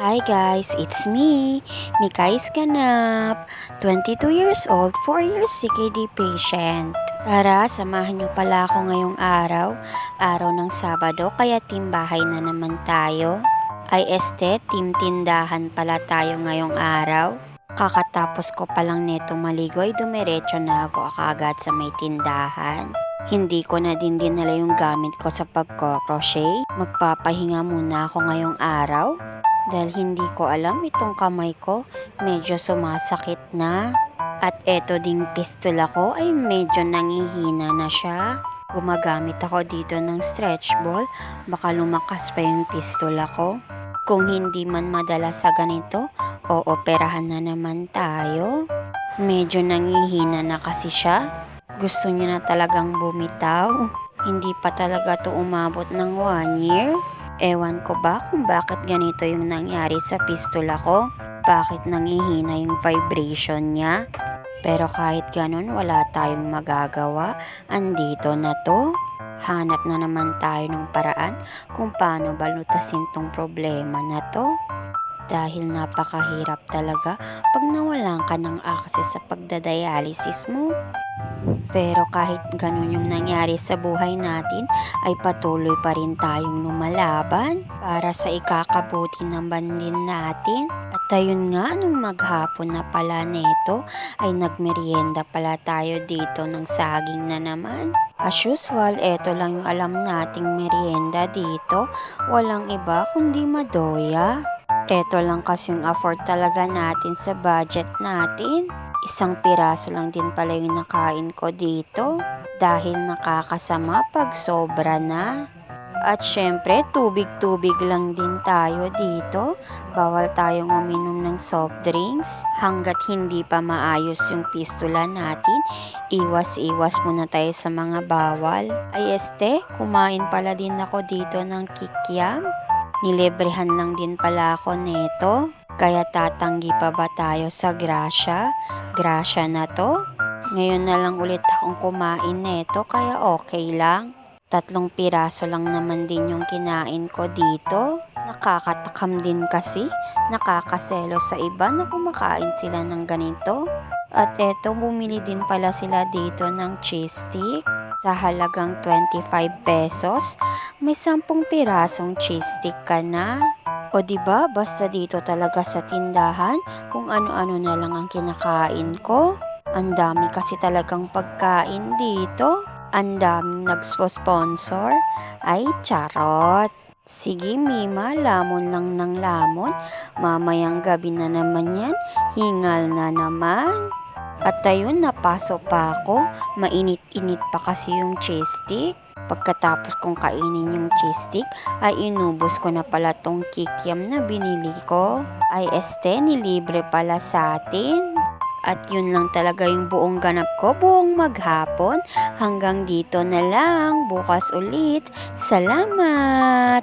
Hi guys, it's me, Mikais Ganap, 22 years old, 4 years CKD patient. Tara, samahan niyo pala ako ngayong araw ng Sabado, kaya timbahay na naman tayo. Ay team tindahan pala tayo ngayong araw. Kakatapos ko palang neto maligo ay dumiretso na ako agad sa may tindahan. Hindi ko na din dinala yung gamit ko sa pagko-crochet. Magpapahinga muna ako ngayong araw. Dahil hindi ko alam itong kamay ko, medyo sumasakit na. At eto ding pistola ko ay medyo nangihina na siya. Gumagamit ako dito ng stretch ball, baka lumakas pa yung pistola ko. Kung hindi man madala sa ganito, ooperahan na naman tayo. Medyo nangihina na kasi siya. Gusto niya na talagang bumitaw. Hindi pa talaga to umabot ng 1 year. Ewan ko ba kung bakit ganito yung nangyari sa pistola ko? Bakit nangihina yung vibration niya? Pero kahit ganun, wala tayong magagawa. Andito na to. Hanap na naman tayo ng paraan kung paano balutasin tong problema na to. Dahil napakahirap talaga pag nawalan ka ng access sa pagdadialysis mo. Pero kahit ganun yung nangyari sa buhay natin, ay patuloy pa rin tayong lumalaban para sa ikakabuti ng bandin natin. At ayun nga, nung maghapon na pala neto, ay nagmerienda pala tayo dito ng saging na naman. As usual, eto lang yung alam nating merienda dito. Walang iba kundi madoya. Eto lang kasi yung afford talaga natin sa budget natin. Isang piraso lang din pala yung nakain ko dito dahil nakakasama pag sobra na. At syempre, tubig-tubig lang din tayo dito. Bawal tayong uminom ng soft drinks hanggat hindi pa maayos yung pistola natin. Iwas-iwas muna tayo sa mga bawal. Ay kumain pala din ako dito ng kikiam. Nilibrehan lang din pala ako neto. Kaya tatanggi pa ba tayo sa grasya? Grasya na to. Ngayon na lang ulit akong kumain neto kaya okay lang. 3 piraso lang naman din yung kinain ko dito. Nakakatakam din kasi. Nakakaselo sa iba na kumakain sila ng ganito. At eto, bumili din pala sila dito ng cheese stick. Sa halagang 25 pesos, may 10 pirasong cheese stick ka na. O diba, basta dito talaga sa tindahan, kung ano-ano na lang ang kinakain ko. Ang dami kasi talagang pagkain dito. Ang daming nagsponsor. Ay, charot. Sige Mima, lamon lang ng lamon. Mamayang gabi na naman yan. Hingal na naman. At ayun, napasok pa ako. Mainit-init pa kasi yung cheese stick. Pagkatapos kong kainin yung cheese stick, ay inubos ko na pala tong kikiam na binili ko. Ay nilibre pala sa atin. At yun lang talaga yung buong ganap ko buong maghapon. Hanggang dito na lang. Bukas ulit. Salamat!